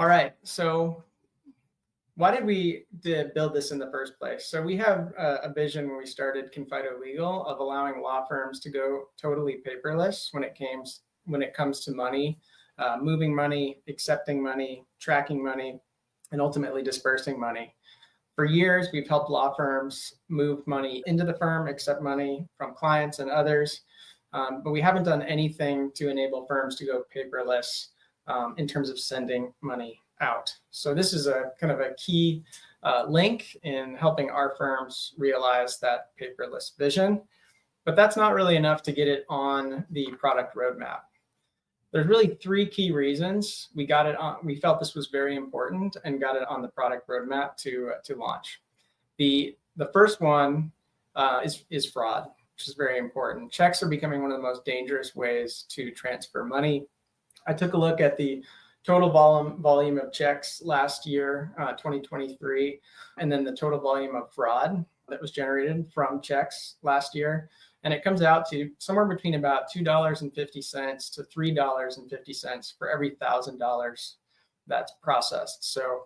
All right, so why did we build this in the first place? So we have a vision when we started Confido Legal of allowing law firms to go totally paperless when it comes to money, moving money, accepting money, tracking money, and ultimately dispersing money. For years, we've helped law firms move money into the firm, accept money from clients and others, but we haven't done anything to enable firms to go paperless in terms of sending money out. So this is a kind of a key link in helping our firms realize that paperless vision, but that's not really enough to get it on the product roadmap. There's really three key reasons we got it on. We felt this was very important and got it on the product roadmap to launch. The first one is fraud, which is very important. Checks are becoming one of the most dangerous ways to transfer money. I took a look at the total volume of checks last year, 2023, and then the total volume of fraud that was generated from checks last year. And it comes out to somewhere between about $2.50 to $3.50 for every $1,000 that's processed. So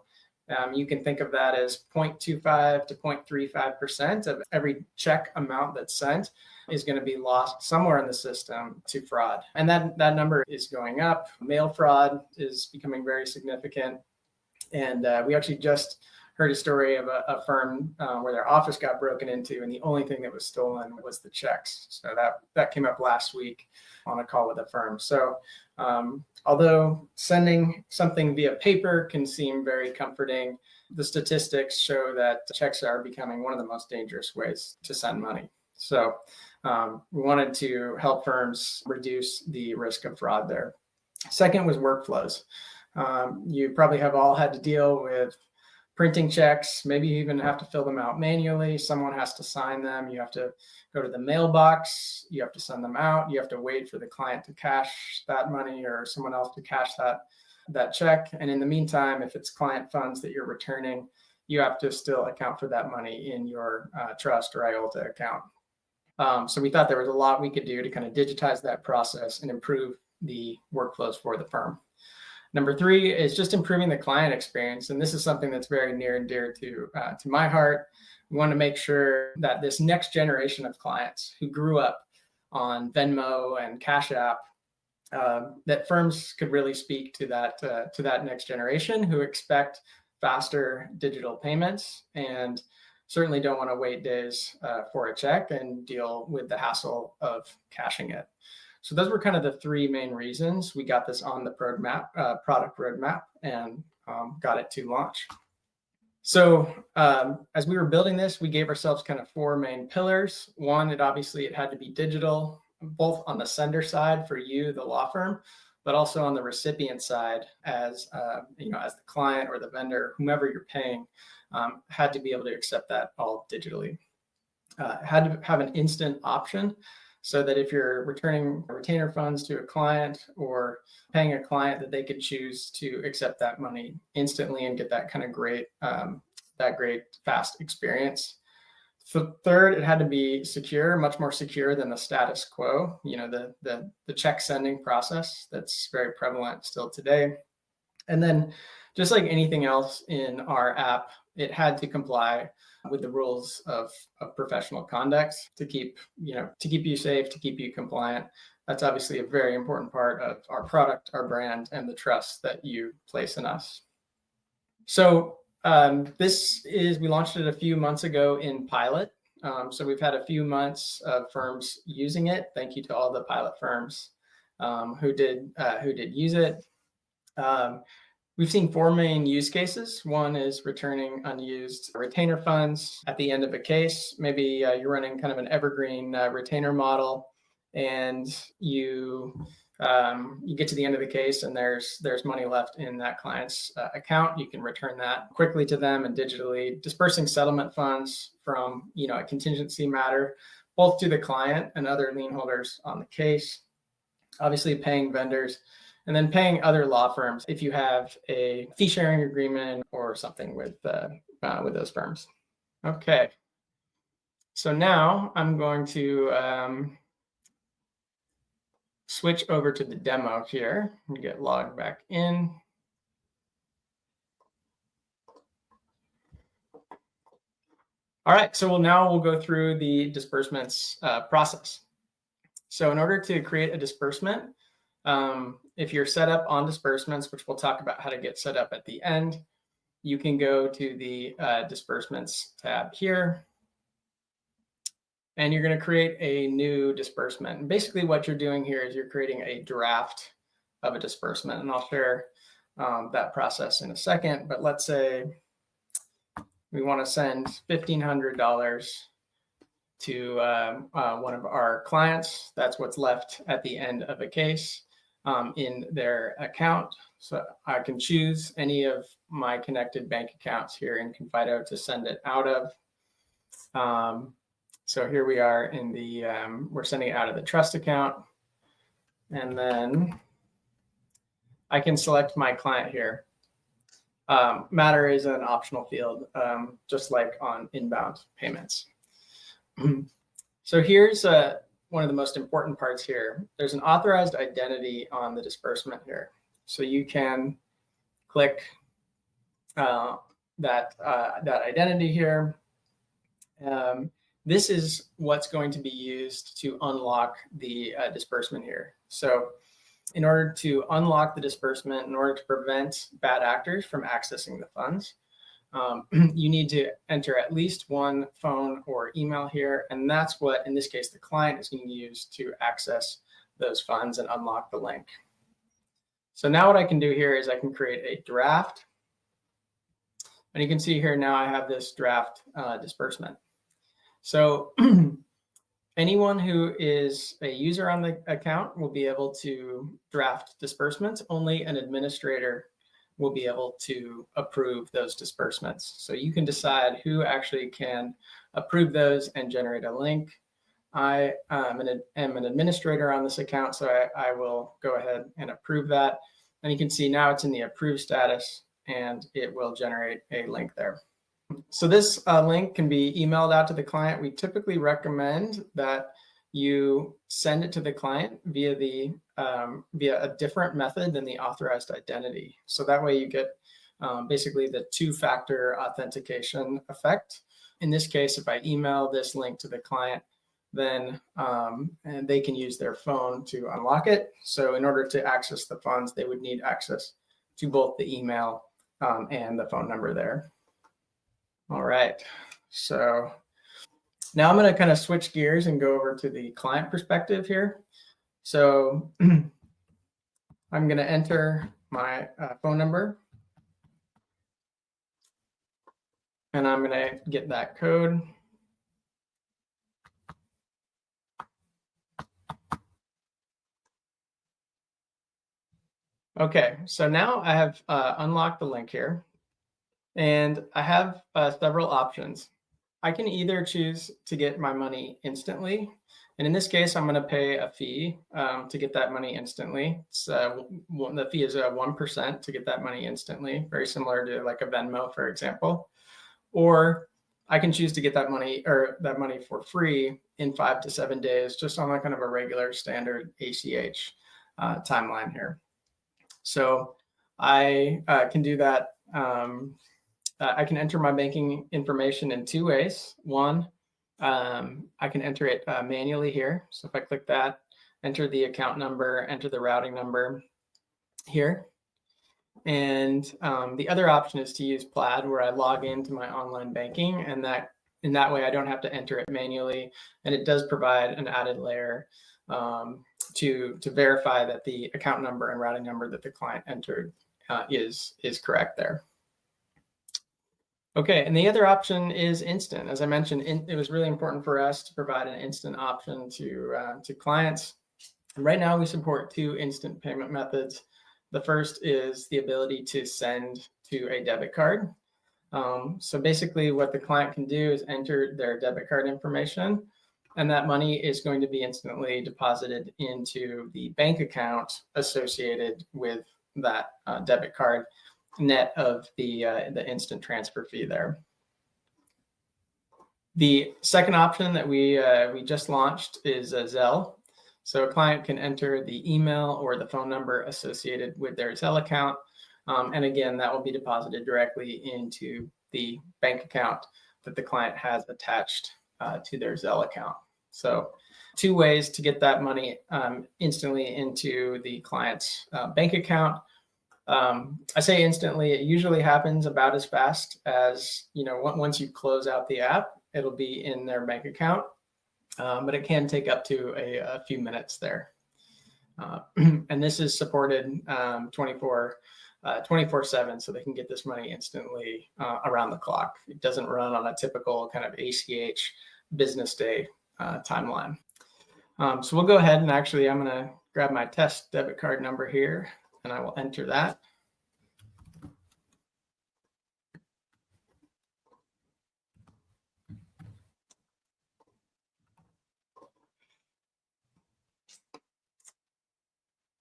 you can think of that as 0.25 to 0.35% of every check amount that's sent is going to be lost somewhere in the system to fraud. And that number is going up. Mail fraud is becoming very significant. And we actually just heard a story of a firm where their office got broken into, and the only thing that was stolen was the checks. So that came up last week on a call with a firm. So although sending something via paper can seem very comforting, the statistics show that checks are becoming one of the most dangerous ways to send money. So we wanted to help firms reduce the risk of fraud there. Second was workflows. You probably have all had to deal with printing checks. Maybe you even have to fill them out manually. Someone has to sign them. You have to go to the mailbox. You have to send them out. You have to wait for the client to cash that money or someone else to cash that check. And in the meantime, if it's client funds that you're returning, you have to still account for that money in your trust or IOLTA account. So we thought there was a lot we could do to kind of digitize that process and improve the workflows for the firm. Number three is just improving the client experience. And this is something that's very near and dear to my heart. We want to make sure that this next generation of clients who grew up on Venmo and Cash App, that firms could really speak to that next generation who expect faster digital payments and certainly don't want to wait days for a check and deal with the hassle of cashing it. So those were kind of the three main reasons we got this on the product roadmap and got it to launch. So as we were building this, we gave ourselves kind of four main pillars. One, it had to be digital, both on the sender side for you, the law firm, but also on the recipient side as as the client or the vendor, whomever you're paying, had to be able to accept that all digitally. Had to have an instant option, so that if you're returning retainer funds to a client or paying a client, that they could choose to accept that money instantly and get that kind of great fast experience. So third, it had to be secure, much more secure than the status quo, the check sending process that's very prevalent still today. And then just like anything else in our app, it had to comply with the rules of professional conduct to keep you safe, to keep you compliant. That's obviously a very important part of our product, our brand, and the trust that you place in us. So we launched it a few months ago in pilot. So we've had a few months of firms using it. Thank you to all the pilot firms who did use it. We've seen four main use cases. One is returning unused retainer funds at the end of a case. Maybe you're running kind of an evergreen retainer model, and you get to the end of the case and there's money left in that client's account. You can return that quickly to them and digitally. Dispersing settlement funds from a contingency matter, both to the client and other lien holders on the case. Obviously paying vendors, and then paying other law firms if you have a fee sharing agreement or something with those firms. Okay, so now I'm going to switch over to the demo here and get logged back in. All right, so we'll go through the disbursements process. So in order to create a disbursement, if you're set up on disbursements, which we'll talk about how to get set up at the end, you can go to the disbursements tab here, and you're going to create a new disbursement. And basically what you're doing here is you're creating a draft of a disbursement, and I'll share that process in a second. But let's say we want to send $1,500 to one of our clients. That's what's left at the end of a case in their account. So I can choose any of my connected bank accounts here in Confido to send it out of. So here we are in the, we're sending it out of the trust account. And then I can select my client here. Matter is an optional field, just like on inbound payments. So here's one of the most important parts here. There's an authorized identity on the disbursement here. So you can click that identity here. This is what's going to be used to unlock the disbursement here. So in order to unlock the disbursement, in order to prevent bad actors from accessing the funds, you need to enter at least one phone or email here. And that's what, in this case, the client is going to use to access those funds and unlock the link. So now what I can do here is I can create a draft. And you can see here now I have this draft disbursement. So anyone who is a user on the account will be able to draft disbursements. Only an administrator will be able to approve those disbursements. So you can decide who actually can approve those and generate a link. I am an administrator on this account, so I will go ahead and approve that. And you can see now it's in the approved status, and it will generate a link there. So this link can be emailed out to the client. We typically recommend that you send it to the client via a different method than the authorized identity. So that way you get basically the two-factor authentication effect. In this case, if I email this link to the client, then and they can use their phone to unlock it. So in order to access the funds, they would need access to both the email and the phone number there. All right, so now I'm going to kind of switch gears and go over to the client perspective here. So I'm going to enter my phone number, and I'm going to get that code. Okay, so now I have unlocked the link here, and I have several options. I can either choose to get my money instantly, and in this case, I'm going to pay a fee to get that money instantly. So the fee is 1% to get that money instantly, very similar to like a Venmo, for example. Or I can choose to get that money for free in 5 to 7 days, just on a kind of a regular standard ACH timeline here. So I can do that. I can enter my banking information in two ways. One, I can enter it manually here. So if I click that, enter the account number, enter the routing number here. And the other option is to use Plaid, where I log into my online banking, and in that way I don't have to enter it manually. And it does provide an added layer to verify that the account number and routing number that the client entered is correct there. Okay, and the other option is instant. As I mentioned, it was really important for us to provide an instant option to clients. And right now we support two instant payment methods. The first is the ability to send to a debit card. So basically what the client can do is enter their debit card information, and that money is going to be instantly deposited into the bank account associated with that debit card, net of the instant transfer fee there. The second option that we just launched is Zelle. So a client can enter the email or the phone number associated with their Zelle account. And again, that will be deposited directly into the bank account that the client has attached to their Zelle account. So 2 ways to get that money instantly into the client's bank account. I say instantly, it usually happens about as fast as, once you close out the app, it'll be in their bank account, but it can take up to a few minutes there. And this is supported 24/7, so they can get this money instantly around the clock. It doesn't run on a typical kind of ACH business day timeline. So we'll go ahead and actually, I'm going to grab my test debit card number here, and I will enter that.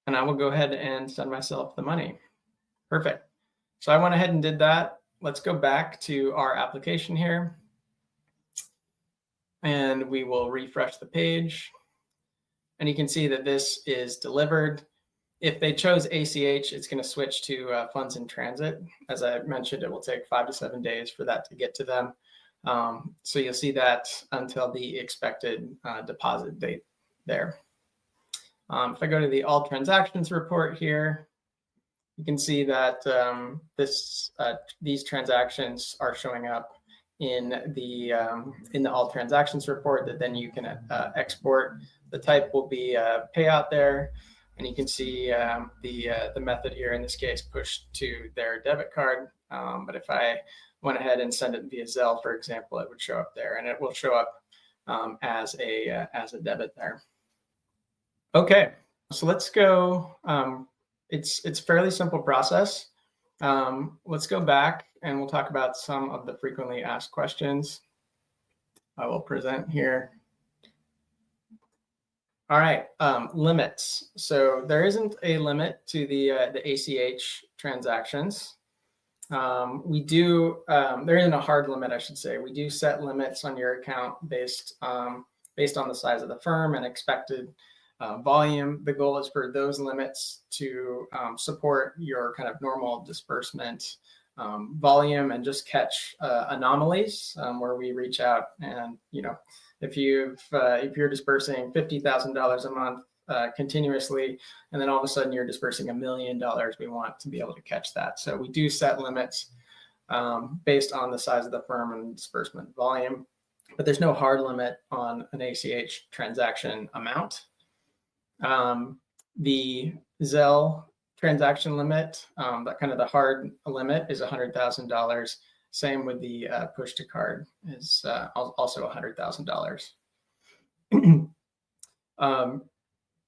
And I will go ahead and send myself the money. Perfect. So I went ahead and did that. Let's go back to our application here. And we will refresh the page. And you can see that this is delivered. If they chose ACH, it's going to switch to funds in transit. As I mentioned, it will take 5 to 7 days for that to get to them. So you'll see that until the expected deposit date there. If I go to the all transactions report here, you can see that these transactions are showing up in the all transactions report that then you can export. The type will be a payout there, and you can see the method here, in this case, pushed to their debit card. But if I went ahead and send it via Zelle, for example, it would show up there, and it will show up as a debit there. Okay, so let's go. It's a fairly simple process. Let's go back and we'll talk about some of the frequently asked questions. I will present here. All right, limits. So there isn't a limit to the ACH transactions. We do, there isn't a hard limit, I should say. We do set limits on your account based on the size of the firm and expected volume. The goal is for those limits to support your kind of normal disbursement volume and just catch anomalies where we reach out and, if you're disbursing $50,000 a month continuously, and then all of a sudden you're disbursing $1 million, we want to be able to catch that. So we do set limits based on the size of the firm and disbursement volume, but there's no hard limit on an ACH transaction amount. The Zelle transaction limit, that kind of the hard limit, is $100,000. Same with the push to card, is also $100,000.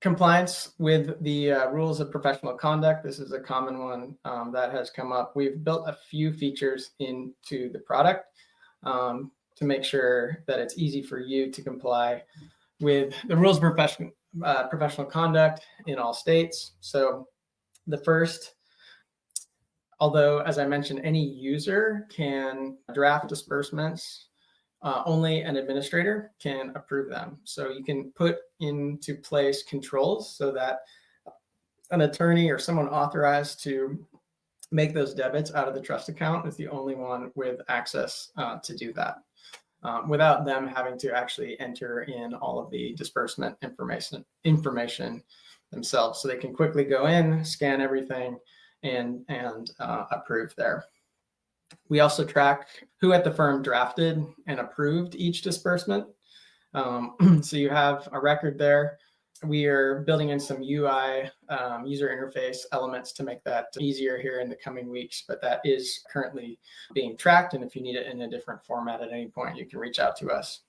Compliance with the rules of professional conduct. This is a common one that has come up. We've built a few features into the product to make sure that it's easy for you to comply with the rules of professional conduct in all states. So the first, although, as I mentioned, any user can draft disbursements, only an administrator can approve them. So you can put into place controls so that an attorney or someone authorized to make those debits out of the trust account is the only one with access to do that, without them having to actually enter in all of the disbursement information themselves. So they can quickly go in, scan everything, and approve there. We also track who at the firm drafted and approved each disbursement. So you have a record there. We are building in some UI user interface elements to make that easier here in the coming weeks, but that is currently being tracked. And if you need it in a different format at any point, you can reach out to us.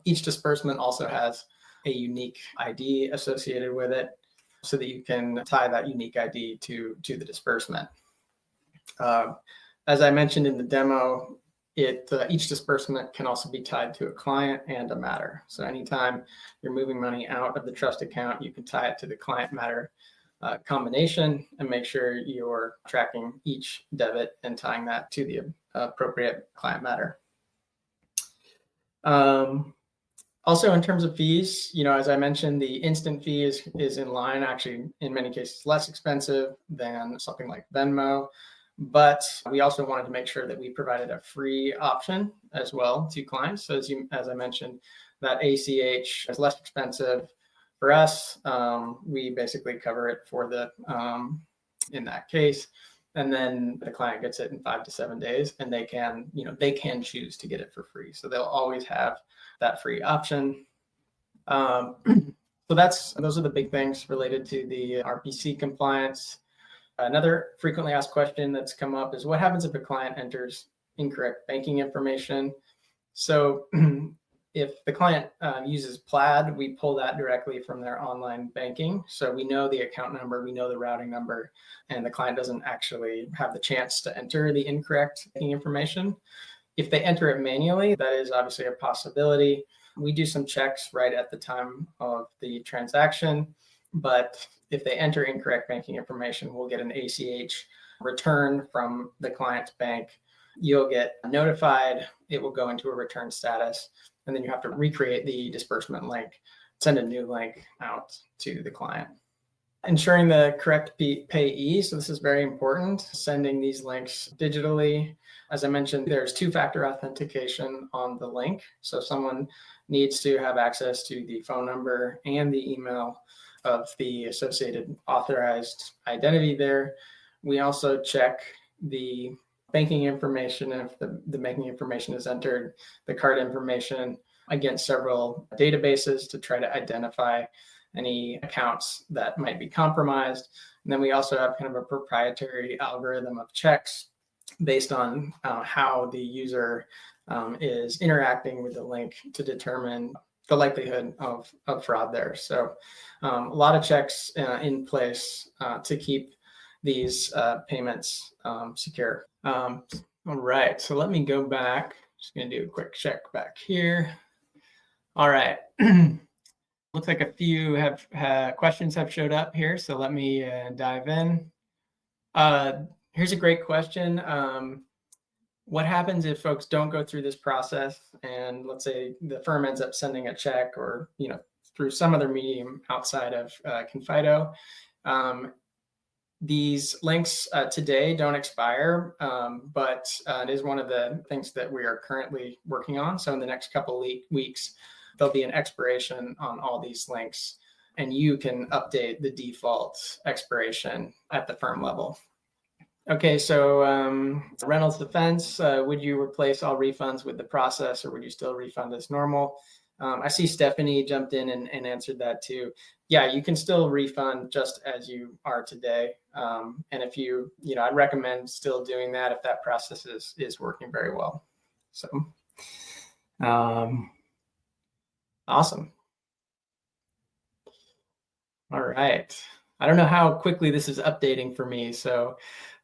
Each disbursement also has a unique ID associated with it so that you can tie that unique ID to the disbursement. As I mentioned in the demo, each disbursement can also be tied to a client and a matter. So anytime you're moving money out of the trust account, you can tie it to the client matter combination and make sure you're tracking each debit and tying that to the appropriate client matter. Also, in terms of fees, as I mentioned, the instant fee is in line, actually in many cases less expensive than something like Venmo. But we also wanted to make sure that we provided a free option as well to clients. So as I mentioned, that ACH is less expensive for us. We basically cover it for the in that case, and then the client gets it in 5 to 7 days, and they can choose to get it for free. So they'll always have that free option. So those are the big things related to the RPC compliance. Another frequently asked question that's come up is, what happens if a client enters incorrect banking information? So if the client uses Plaid, we pull that directly from their online banking. So we know the account number, we know the routing number, and the client doesn't actually have the chance to enter the incorrect banking information. If they enter it manually, that is obviously a possibility. We do some checks right at the time of the transaction, but if they enter incorrect banking information, we'll get an ACH return from the client's bank. You'll get notified, it will go into a return status, and then you have to recreate the disbursement link, send a new link out to the client. Ensuring the correct payee, so this is very important, sending these links digitally. As I mentioned, there's two-factor authentication on the link. So someone needs to have access to the phone number and the email of the associated authorized identity there. We also check the banking information. If the banking information is entered, the card information against several databases to try to identify any accounts that might be compromised. And then we also have kind of a proprietary algorithm of checks based on how the user is interacting with the link to determine the likelihood of fraud there. So a lot of checks in place to keep these payments secure. All right, so let me go back. Just gonna do a quick check back here. All right. Looks like a few questions have showed up here, so let me dive in. Here's a great question. What happens if folks don't go through this process, and let's say the firm ends up sending a check or through some other medium outside of Confido? These links today don't expire, but it is one of the things that we are currently working on. So in the next couple weeks, there'll be an expiration on all these links, and you can update the default expiration at the firm level. Okay, so Reynolds Defense, would you replace all refunds with the process, or would you still refund as normal? I see Stephanie jumped in and answered that too. Yeah, you can still refund just as you are today. And if I'd recommend still doing that if that process is working very well. So, awesome. All right. I don't know how quickly this is updating for me, so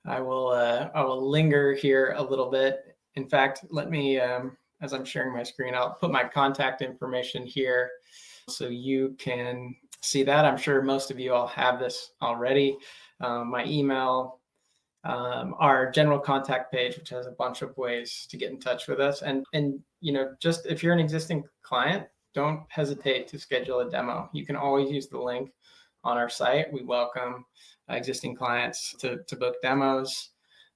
I will linger here a little bit. In fact, let me, as I'm sharing my screen, I'll put my contact information here so you can see that. I'm sure most of you all have this already. My email, our general contact page, which has a bunch of ways to get in touch with us. And just if you're an existing client, don't hesitate to schedule a demo. You can always use the link on our site. We welcome existing clients to book demos.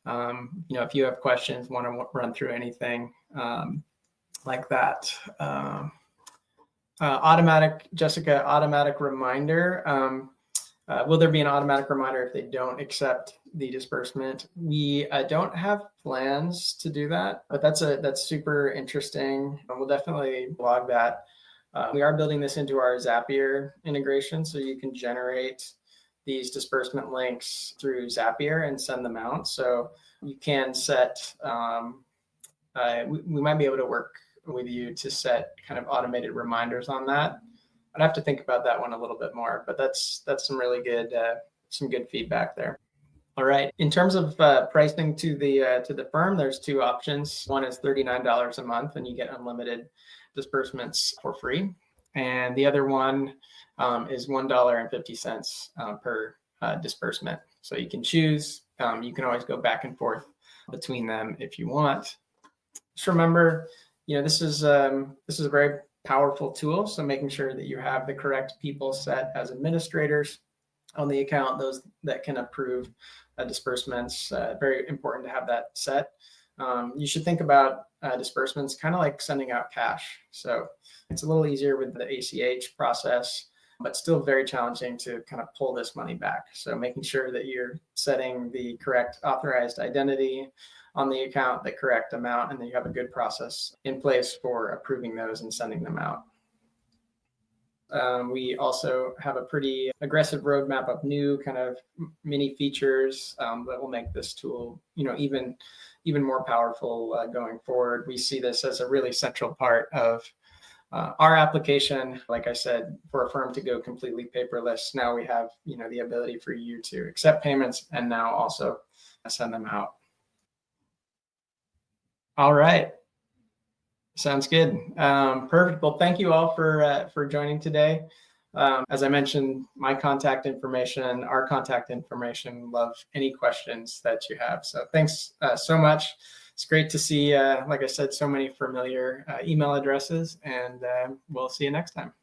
If you have questions, want to run through anything like that. Automatic reminder. Will there be an automatic reminder if they don't accept the disbursement? We don't have plans to do that, but that's super interesting. We'll definitely blog that. We are building this into our Zapier integration, so you can generate these disbursement links through Zapier and send them out. So you can set, we might be able to work with you to set kind of automated reminders on that. I'd have to think about that one a little bit more, but that's some really good, some good feedback there. All right. In terms of pricing to the firm, there's two options. One is $39 a month, and you get unlimited disbursements for free. And the other one is $1.50 per disbursement. So you can choose. You can always go back and forth between them if you want. Just remember, this is a very powerful tool. So making sure that you have the correct people set as administrators on the account, those that can approve disbursements. Very important to have that set. You should think about disbursements kind of like sending out cash. So it's a little easier with the ACH process, but still very challenging to kind of pull this money back. So making sure that you're setting the correct authorized identity on the account, the correct amount, and then you have a good process in place for approving those and sending them out. We also have a pretty aggressive roadmap of new kind of mini features that will make this tool, even more powerful going forward. We see this as a really central part of our application. Like I said, for a firm to go completely paperless, now we have, the ability for you to accept payments and now also send them out. All right. Sounds good. Perfect. Well, thank you all for joining today. As I mentioned, my contact information, our contact information, love any questions that you have. So thanks so much. It's great to see, like I said, so many familiar email addresses, and we'll see you next time.